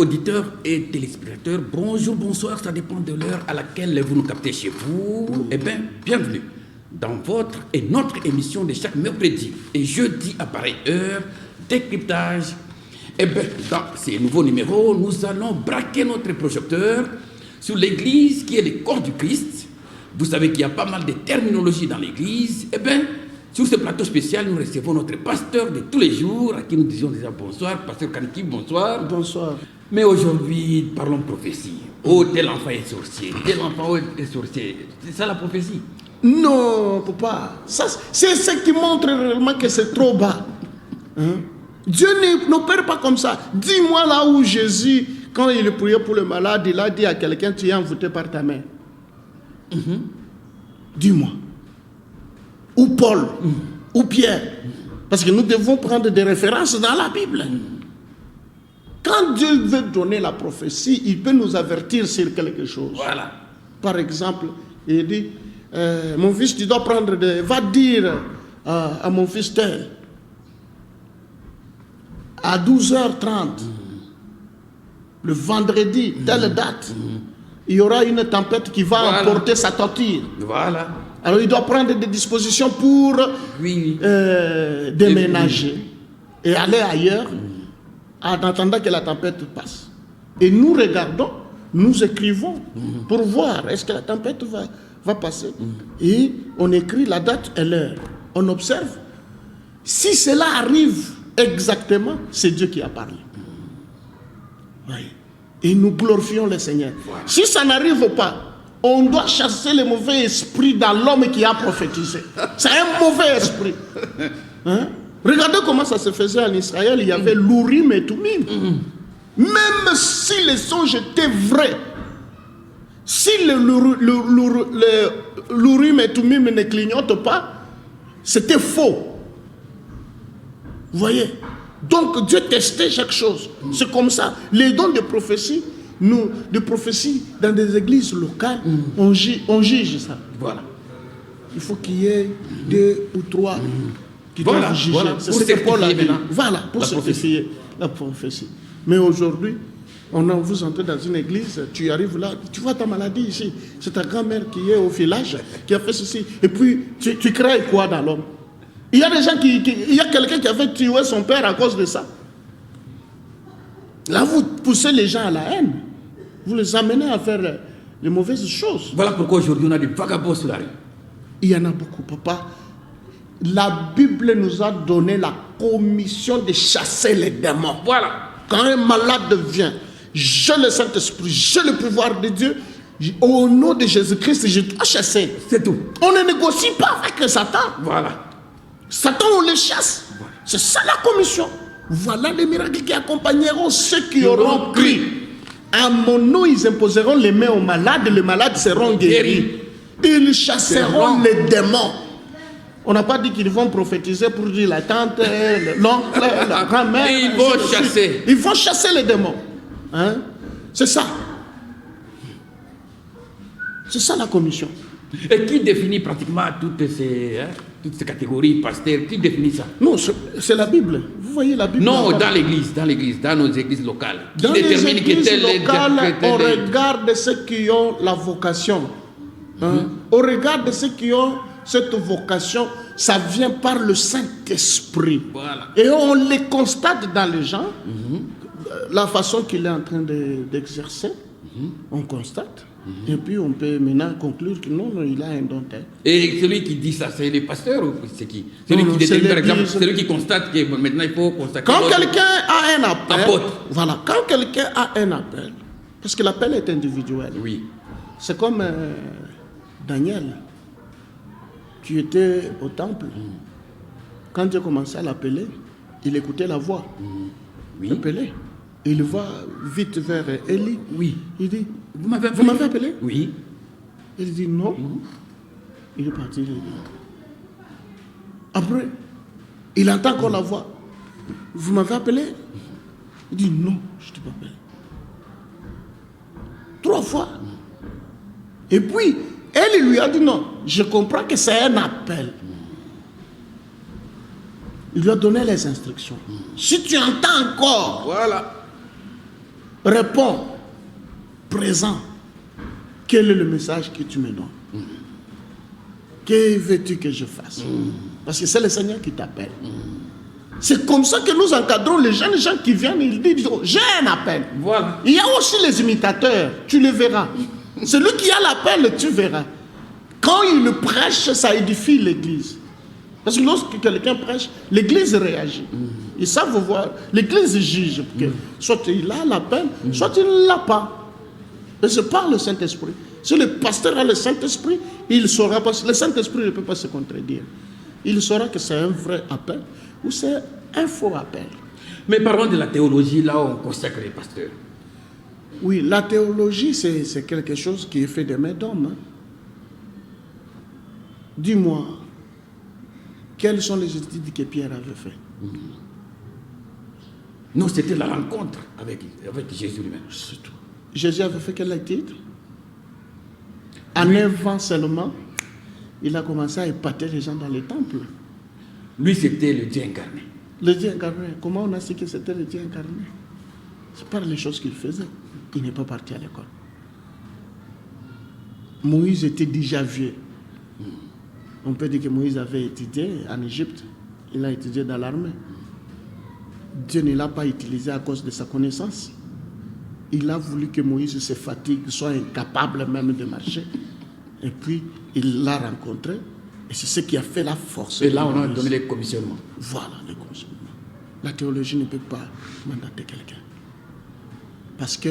auditeurs et téléspectateurs, bonjour, bonsoir, ça dépend de l'heure à laquelle vous nous captez chez vous. Eh bien, bienvenue dans votre et notre émission de chaque mercredi et jeudi à pareille heure, décryptage. Eh bien, dans ces nouveaux numéros, nous allons braquer notre projecteur sur l'Église qui est le corps du Christ. Vous savez qu'il y a pas mal de terminologie dans l'Église. Eh bien, sur ce plateau spécial, nous recevons notre pasteur de tous les jours, à qui nous disions déjà bonsoir. Pasteur Kaniki, bonsoir. Bonsoir. Mais aujourd'hui, parlons prophétie. Oh, tel enfant est sorcier, tel enfant est sorcier. C'est ça la prophétie? Non, papa. Ça, c'est ce qui montre réellement que c'est trop bas. Hein? Dieu n'opère pas comme ça. Dis-moi là où Jésus, quand il priait pour le malade, il a dit à quelqu'un, tu es envoûté par ta main. Dis-moi. Ou Paul, ou Pierre. Parce que nous devons prendre des références dans la Bible. Quand Dieu veut donner la prophétie, il peut nous avertir sur quelque chose. Voilà. Par exemple, il dit, mon fils, tu dois prendre va dire à mon fils tel, à 12h30, le vendredi, telle date, il y aura une tempête qui va emporter sa tortille. Voilà. Alors il doit prendre des dispositions pour déménager et aller ailleurs en attendant que la tempête passe. Et nous regardons, nous écrivons pour voir est-ce que la tempête va passer. Et on écrit la date et l'heure. On observe. Si cela arrive exactement, c'est Dieu qui a parlé. Oui. Et nous glorifions le Seigneur. Voilà. Si ça n'arrive pas, on doit chasser le mauvais esprit dans l'homme qui a prophétisé. C'est un mauvais esprit. Hein? Regardez comment ça se faisait en Israël. Il y avait l'Urim et Tumim. Même si les songes étaient vrais, si l'Urim et Tumim ne clignotent pas, c'était faux. Vous voyez? Donc Dieu testait chaque chose. C'est comme ça. Les dons de prophétie, dans des églises locales, on juge ça. Voilà. Il faut qu'il y ait 2 ou 3 qui doivent juger. Voilà. C'est ce que Paul a dit. Voilà, pour certifier la prophétie. Mais aujourd'hui, vous entrez dans une église, tu arrives là, tu vois ta maladie ici. C'est ta grand-mère qui est au village, qui a fait ceci. Et puis, tu crées quoi dans l'homme? Il y a des gens il y a quelqu'un qui a fait tuer son père à cause de ça. Là, vous poussez les gens à la haine. Vous les amenez à faire les mauvaises choses. Voilà pourquoi aujourd'hui on a des vagabonds sur la rue. Il y en a beaucoup, papa. La Bible nous a donné la commission de chasser les démons. Voilà. Quand un malade vient, j'ai le Saint-Esprit, j'ai le pouvoir de Dieu. Au nom de Jésus-Christ, je dois chasser. C'est tout. On ne négocie pas avec Satan. Voilà. Satan, on le chasse. Voilà. C'est ça la commission. Voilà les miracles qui accompagneront ceux qui auront cru. À mon nom, ils imposeront les mains aux malades, les malades seront guéris. Ils chasseront les démons. On n'a pas dit qu'ils vont prophétiser pour dire la tante, l'oncle, la grand-mère. Ils vont chasser. Ils vont chasser les démons. Hein? C'est ça. C'est ça la commission. Et qui définit pratiquement toutes ces catégories, pasteur? Qui définit ça? Non, c'est la Bible. Vous voyez la Bible? Non, dans l'église, dans nos églises locales. Dans les églises locales, on regarde ceux qui ont la vocation. Hein? On regarde ceux qui ont cette vocation, ça vient par le Saint-Esprit. Voilà. Et on les constate dans les gens, la façon qu'il est en train d'exercer, on constate. Et puis on peut maintenant conclure que non, il a un don. Et celui qui dit ça, c'est le pasteur ou c'est qui? Celui qui détermine, par exemple, celui qui constate que maintenant il faut constater. Quand quelqu'un a un appel, voilà, quand quelqu'un a un appel, parce que l'appel est individuel. Oui. C'est comme Daniel, qui était au temple. Quand Dieu commençait à l'appeler, il écoutait la voix. Oui. Appelé. Il va vite vers Élie. Oui. Il dit, vous m'avez appelé? Oui. Il dit non. Il est parti. Après, il entend encore la voix. Vous m'avez appelé? Il dit non, je ne t'ai pas appelé. 3 fois. Et puis, elle lui a dit non, je comprends que c'est un appel. Il lui a donné les instructions. Si tu entends encore, voilà, réponds, présent. Quel est le message que tu me donnes? Que veux-tu que je fasse? Parce que c'est le Seigneur qui t'appelle. C'est comme ça que nous encadrons les jeunes gens qui viennent, ils disent, j'ai un appel. Voilà. Il y a aussi les imitateurs, tu le verras. Celui qui a l'appel, tu verras. Quand il prêche, ça édifie l'église. Parce que lorsque quelqu'un prêche, l'église réagit. Ils savent voir, l'église juge. Que soit il a l'appel, soit il ne l'a pas. Et c'est par le Saint-Esprit. Si le pasteur a le Saint-Esprit, il saura, parce que le Saint-Esprit ne peut pas se contredire. Il saura que c'est un vrai appel ou c'est un faux appel. Mais parlons de la théologie, là où on consacre les pasteurs. Oui, la théologie, c'est quelque chose qui est fait de mains d'hommes. Hein. Dis-moi, quelles sont les études que Pierre avait faites? Non, c'était la rencontre avec Jésus lui-même. C'est tout. Jésus avait fait quelle étude? En 9 ans seulement, il a commencé à épater les gens dans les temples. Lui, c'était le Dieu incarné. Le Dieu incarné, comment on a su que c'était le Dieu incarné? C'est par les choses qu'il faisait. Il n'est pas parti à l'école. Moïse était déjà vieux. On peut dire que Moïse avait étudié en Égypte. Il a étudié dans l'armée. Dieu ne l'a pas utilisé à cause de sa connaissance. Il a voulu que Moïse se fatigue, soit incapable même de marcher. Et puis, il l'a rencontré. Et c'est ce qui a fait la force. Et là, on a donné les commissionnements. Voilà les commissionnements. La théologie ne peut pas mandater quelqu'un. Parce que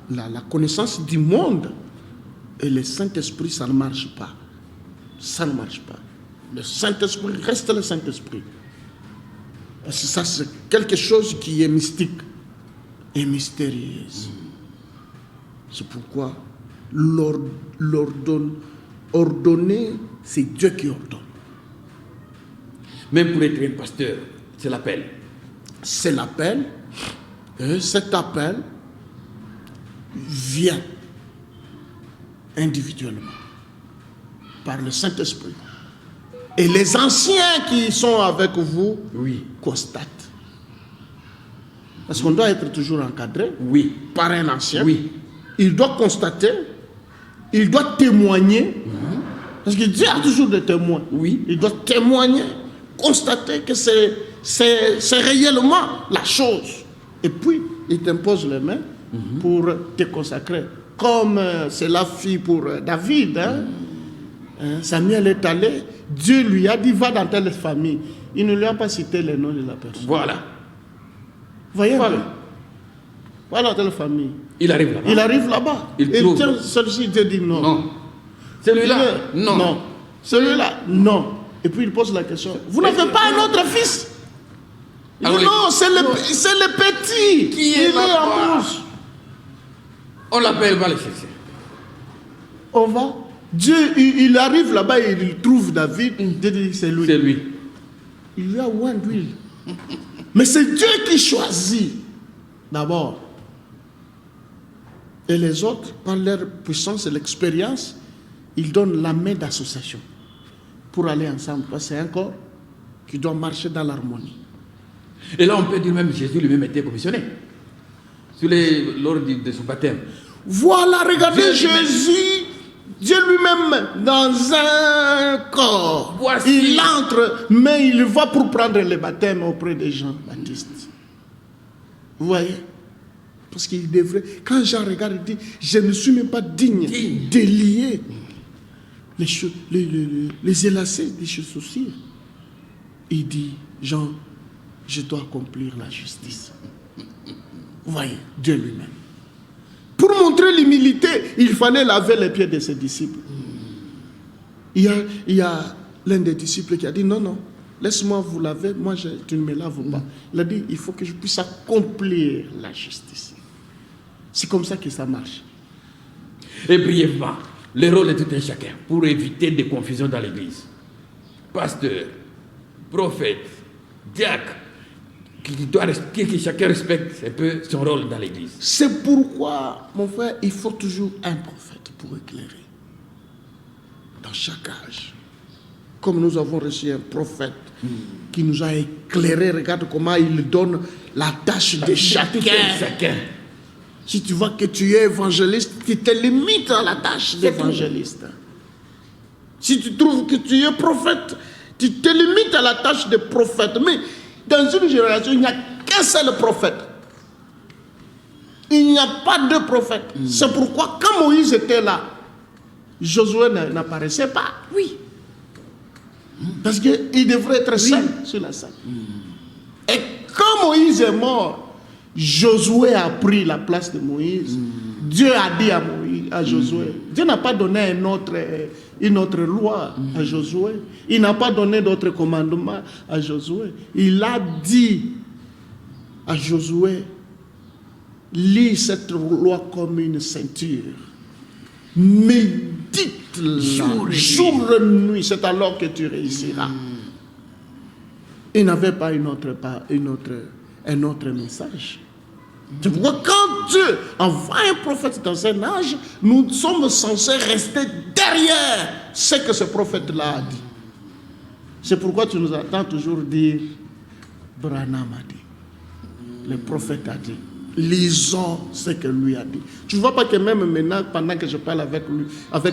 la connaissance du monde et le Saint-Esprit, ça ne marche pas. Ça ne marche pas. Le Saint-Esprit reste le Saint-Esprit. Parce que ça, c'est quelque chose qui est mystique et mystérieuse. C'est pourquoi ordonner, c'est Dieu qui ordonne. Même pour être un pasteur, c'est l'appel. C'est l'appel. Et cet appel vient individuellement par le Saint-Esprit. Et les anciens qui sont avec vous constatent. Parce qu'on doit être toujours encadré par un ancien. Il doit constater, il doit témoigner. Parce que Dieu a toujours des témoins. Il doit témoigner, constater que c'est réellement la chose. Et puis, il t'impose les mains pour te consacrer. Comme cela fit pour David. Samuel est allé, Dieu lui a dit, va dans telle famille. Il ne lui a pas cité les noms de la personne. Voilà. Voyez, va dans telle famille. Il arrive là-bas. Il arrive là-bas. Il et trouve. Celui-ci Dieu dit non. Non. Celui-là, non. Celui-là, non. Et puis il pose la question, vous n'avez pas un autre fils? Il dit, non, c'est le petit. Qui est là-bas? On l'appelle, va le chercher. On va. Dieu, il arrive là-bas et il trouve David. Dieu dit, c'est lui. C'est lui. Il lui a oint d'huile. Mais c'est Dieu qui choisit d'abord. Et les autres, par leur puissance et l'expérience, ils donnent la main d'association pour aller ensemble. Parce que c'est un corps qui doit marcher dans l'harmonie. Et là, on peut dire même Jésus lui-même était commissionné. Lors de son baptême. Voilà, regardez Jésus, Dieu lui-même, dans un corps. Voici. Il entre, mais il va pour prendre le baptême auprès de Jean-Baptiste. Vous voyez? Parce qu'il devrait, quand Jean regarde, il dit, je ne suis même pas digne de lier les élacés des chaussures. Il dit, Jean, je dois accomplir la justice. Vous voyez, Dieu lui-même. Pour montrer l'humilité, il fallait laver les pieds de ses disciples. Il y a l'un des disciples qui a dit, non, laisse-moi vous laver, moi tu ne me laves pas. Il a dit, il faut que je puisse accomplir la justice. C'est comme ça que ça marche. Et brièvement, le rôle de tout un chacun pour éviter des confusions dans l'église. Pasteur, prophète, diacre, que chacun respecte un peu son rôle dans l'église. C'est pourquoi, mon frère, il faut toujours un prophète pour éclairer. Dans chaque âge. Comme nous avons reçu un prophète qui nous a éclairé, regarde comment il donne la tâche de chacun. Si tu vois que tu es évangéliste, tu te limites à la tâche d'évangéliste. Si tu trouves que tu es prophète, tu te limites à la tâche de prophète. Mais dans une génération, il n'y a qu'un seul prophète. Il n'y a pas de prophète. C'est pourquoi, quand Moïse était là, Josué n'apparaissait pas. Oui. Parce qu'il devrait être seul sur la scène. Et quand Moïse est mort, Josué a pris la place de Moïse. Dieu a dit à Josué. Dieu n'a pas donné une autre loi à Josué. Il n'a pas donné d'autres commandements à Josué. Il a dit à Josué, lis cette loi comme une ceinture. Médite-la jour et nuit. C'est alors que tu réussiras. Il n'avait pas un autre message. C'est pourquoi quand Dieu envoie un prophète dans un âge, nous sommes censés rester derrière ce que ce prophète-là a dit. C'est pourquoi tu nous entends toujours dire, Branham a dit, le prophète a dit. Lisons ce que lui a dit. Tu ne vois pas que même maintenant, pendant que je parle avec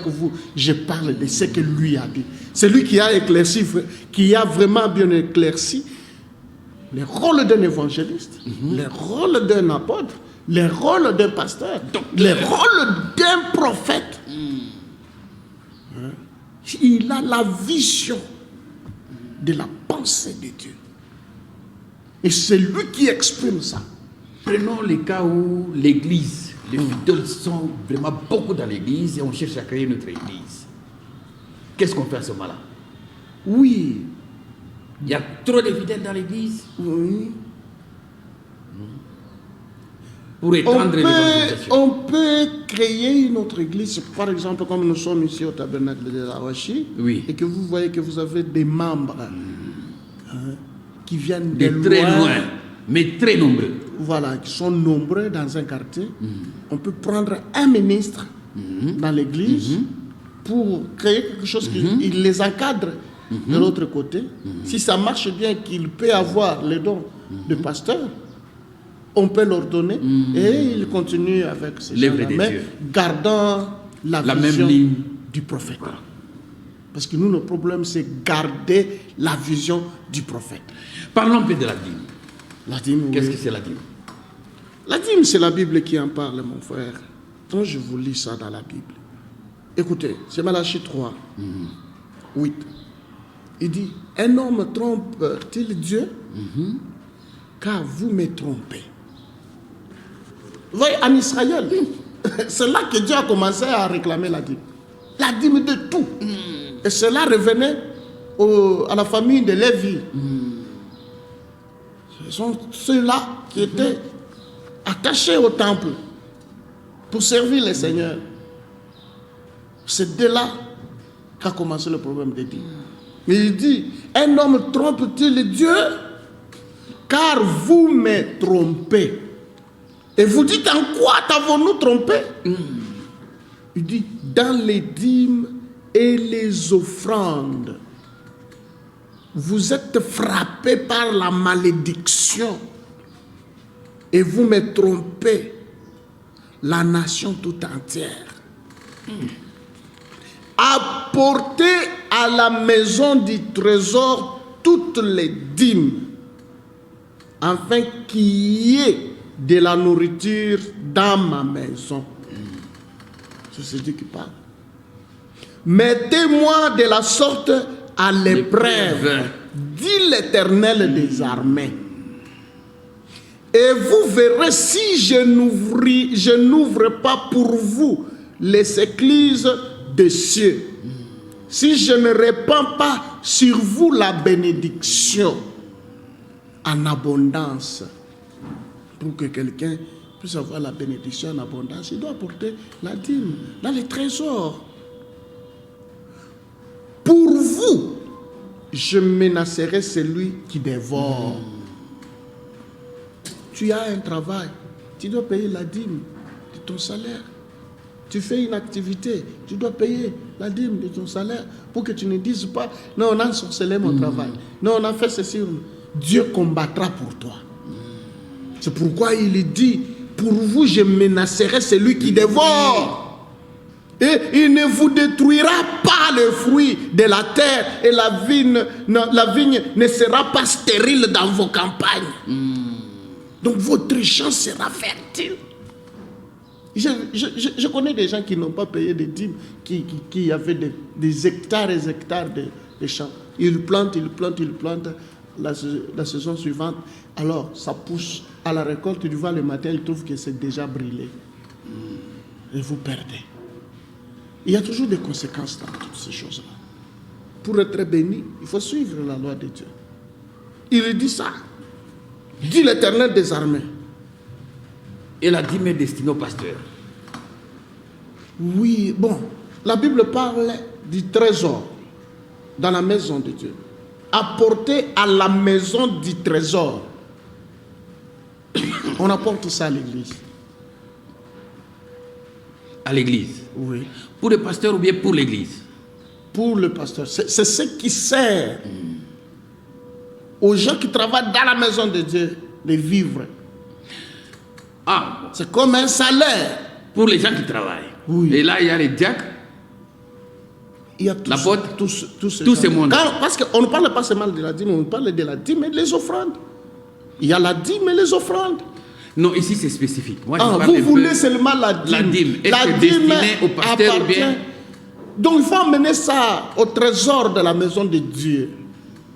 vous, je parle de ce que lui a dit. C'est lui qui a éclairci, qui a vraiment bien éclairci le rôle d'un évangéliste, le rôle d'un apôtre, le rôle d'un pasteur, le rôle d'un prophète. Il a la vision de la pensée de Dieu. Et c'est lui qui exprime ça. Prenons les cas où l'église, les fidèles sont vraiment beaucoup dans l'église et on cherche à créer notre église. Qu'est-ce qu'on fait à ce moment-là? Oui. Il y a trop de fidèles dans l'église. Oui. Pour étendre l'évangélisation. On peut créer une autre église, par exemple, comme nous sommes ici au tabernacle de la Washi, Oui. et que vous voyez que vous avez des membres qui viennent de très loin, mais très nombreux. Voilà, qui sont nombreux dans un quartier. On peut prendre un ministre dans l'église pour créer quelque chose qui les encadre de l'autre côté. Si ça marche bien, qu'il peut avoir les dons de pasteur, on peut leur donner et il continue avec ces gens-là, mais gardant la vision même ligne du prophète. Voilà. Parce que nous, le problème, c'est garder la vision du prophète. Parlons un peu de la dîme. La dîme, Qu'est-ce que c'est la dîme? La dîme, c'est la Bible qui en parle, mon frère. Quand je vous lis ça dans la Bible, écoutez, c'est Malachie 3, 8. Il dit, un homme trompe-t-il Dieu? Car vous me trompez. Vous voyez, en Israël, c'est là que Dieu a commencé à réclamer la dîme. La dîme de tout. Et cela revenait à la famille de Lévi. Ce sont ceux-là qui étaient attachés au temple pour servir les seigneurs. C'est de là qu'a commencé le problème des dîmes. Il dit, un homme trompe-t-il Dieu? Car vous me trompez. Et vous dites, en quoi t'avons-nous trompé? Il dit, dans les dîmes et les offrandes, vous êtes frappés par la malédiction et vous me trompez, la nation tout entière. Apportez à la maison du trésor toutes les dîmes, afin qu'il y ait de la nourriture dans ma maison. C'est Dieu qui parle. Mettez-moi de la sorte à l'épreuve, dit l'Éternel des armées. Et vous verrez si je n'ouvre pas pour vous les écluses des cieux, si je ne répands pas sur vous la bénédiction en abondance. Pour que quelqu'un puisse avoir la bénédiction en abondance, il doit apporter la dîme dans les trésors. Pour vous, je menacerai celui qui dévore. Tu as un travail, tu dois payer la dîme de ton salaire. Tu fais une activité, tu dois payer la dîme de ton salaire pour que tu ne dises pas, non, on a ensorcelé mon travail, non, on a fait ceci. Dieu combattra pour toi. C'est pourquoi il dit pour vous, je menacerai celui qui dévore. Et il ne vous détruira pas le fruit de la terre, et la vigne ne sera pas stérile dans vos campagnes. Donc votre champ sera fertile. Je connais des gens qui n'ont pas payé des dîmes, qui avaient des hectares et des hectares de champs. Ils plantent. La saison suivante, alors ça pousse à la récolte, tu vois le matin, ils trouvent que c'est déjà brûlé. Et vous perdez. Il y a toujours des conséquences dans toutes ces choses-là. Pour être béni, il faut suivre la loi de Dieu. Il dit ça. Dit l'Éternel des armées. Et la dîme est destinée au pasteur. Oui, bon, la Bible parle du trésor dans la maison de Dieu. Apporter à la maison du trésor. On apporte ça à l'église. À l'église? Oui. Pour le pasteur ou bien pour l'église? Pour le pasteur. C'est ce qui sert aux gens qui travaillent dans la maison de Dieu de vivre. Ah, c'est comme un salaire. Pour les gens qui travaillent. Oui. Et là, il y a les diacres. Il y a tous ces mondes. Parce qu'on ne parle pas seulement de la dîme, on parle de la dîme et des offrandes. Il y a la dîme et les offrandes. Non, ici c'est spécifique. Moi, vous voulez seulement la dîme. La dîme. La dîme destinée au pasteur ou bien? Donc il faut amener ça au trésor de la maison de Dieu.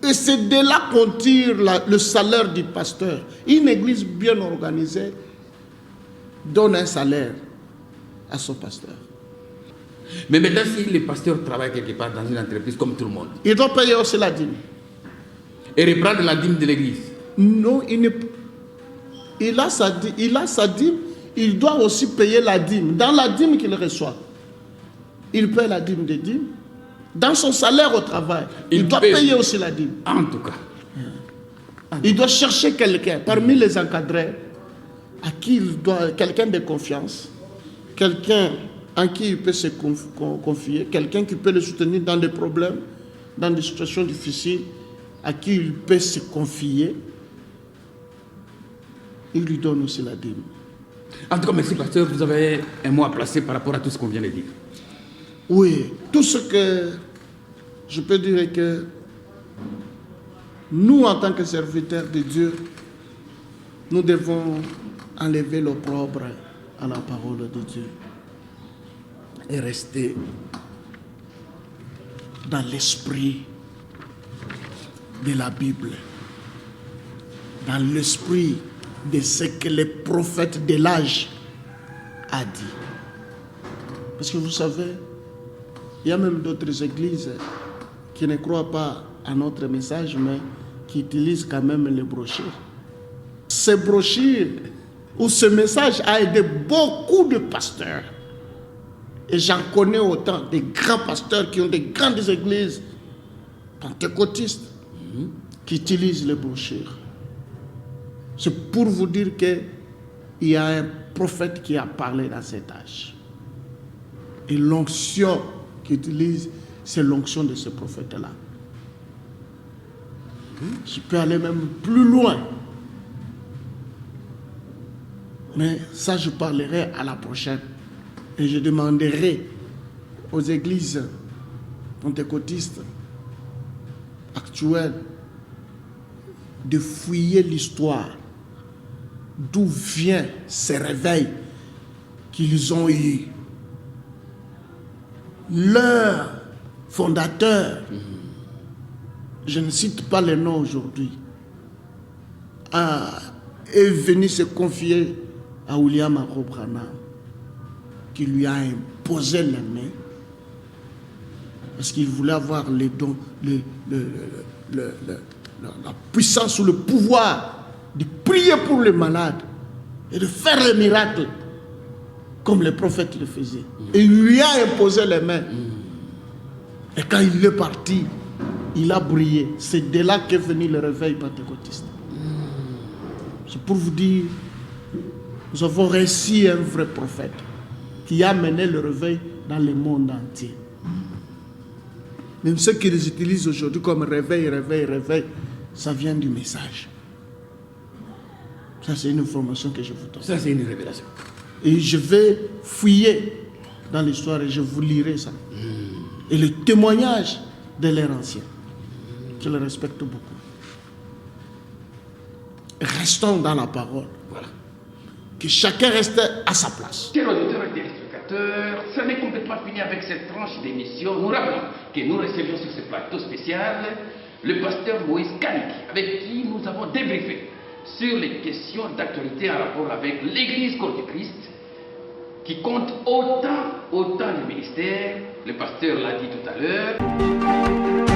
Et c'est de là qu'on tire le salaire du pasteur. Une église bien organisée donne un salaire à son pasteur. Mais maintenant, si le pasteur travaille quelque part dans une entreprise comme tout le monde, il doit payer aussi la dîme. Et reprendre la dîme de l'église? Non, il a sa dîme, il doit aussi payer la dîme. Dans la dîme qu'il reçoit, il paye la dîme des dîmes. Dans son salaire au travail, il doit payer aussi la dîme. En tout cas. Il doit chercher quelqu'un parmi les encadrés à qui il doit, quelqu'un de confiance, quelqu'un en qui il peut se confier, quelqu'un qui peut le soutenir dans des problèmes, dans des situations difficiles, à qui il peut se confier. Il lui donne aussi la dîme. En tout cas, merci pasteur, vous avez un mot à placer par rapport à tout ce qu'on vient de dire. Oui, tout ce que je peux dire est que nous, en tant que serviteurs de Dieu, nous devons enlever l'opprobre à la parole de Dieu et rester dans l'esprit de la Bible, dans l'esprit de ce que le prophète de l'âge a dit. Parce que vous savez, il y a même d'autres églises qui ne croient pas à notre message, mais qui utilisent quand même les brochures. Ces brochures ou ce message a aidé beaucoup de pasteurs. Et j'en connais autant, des grands pasteurs qui ont des grandes églises pentecôtistes qui utilisent les brochures. C'est pour vous dire qu'il y a un prophète qui a parlé dans cet âge. Et l'onction qu'il utilise, c'est l'onction de ce prophète-là. Je peux aller même plus loin. Mais ça, je parlerai à la prochaine. Et je demanderai aux églises pentecôtistes actuelles de fouiller l'histoire. D'où vient ce réveil qu'ils ont eu. Leur fondateur, je ne cite pas les noms aujourd'hui, est venu se confier à William Arro Branham, qui lui a imposé les mains parce qu'il voulait avoir les dons, la puissance ou le pouvoir de prier pour les malades et de faire les miracles comme les prophètes le faisaient. Et il lui a imposé les mains. Et quand il est parti, il a brillé. C'est de là qu'est venu le réveil pentecôtiste. C'est pour vous dire, nous avons réussi un vrai prophète qui a mené le réveil dans le monde entier. Même ce qu'ils utilisent aujourd'hui comme réveil, ça vient du message. Ça, c'est une information que je vous donne. Ça, c'est une révélation. Et je vais fouiller dans l'histoire et je vous lirai ça. Et le témoignage de l'ère ancienne. Je le respecte beaucoup. Restons dans la parole. Voilà. Que chacun reste à sa place. Chers auditeurs et téléspectateurs, ça n'est complètement fini avec cette tranche d'émission. Nous rappelons que nous recevions sur ce plateau spécial le pasteur Moïse Kaniki, avec qui nous avons débriefé sur les questions d'actualité en rapport avec l'Église Corps du Christ, qui compte autant les ministères. Le pasteur l'a dit tout à l'heure.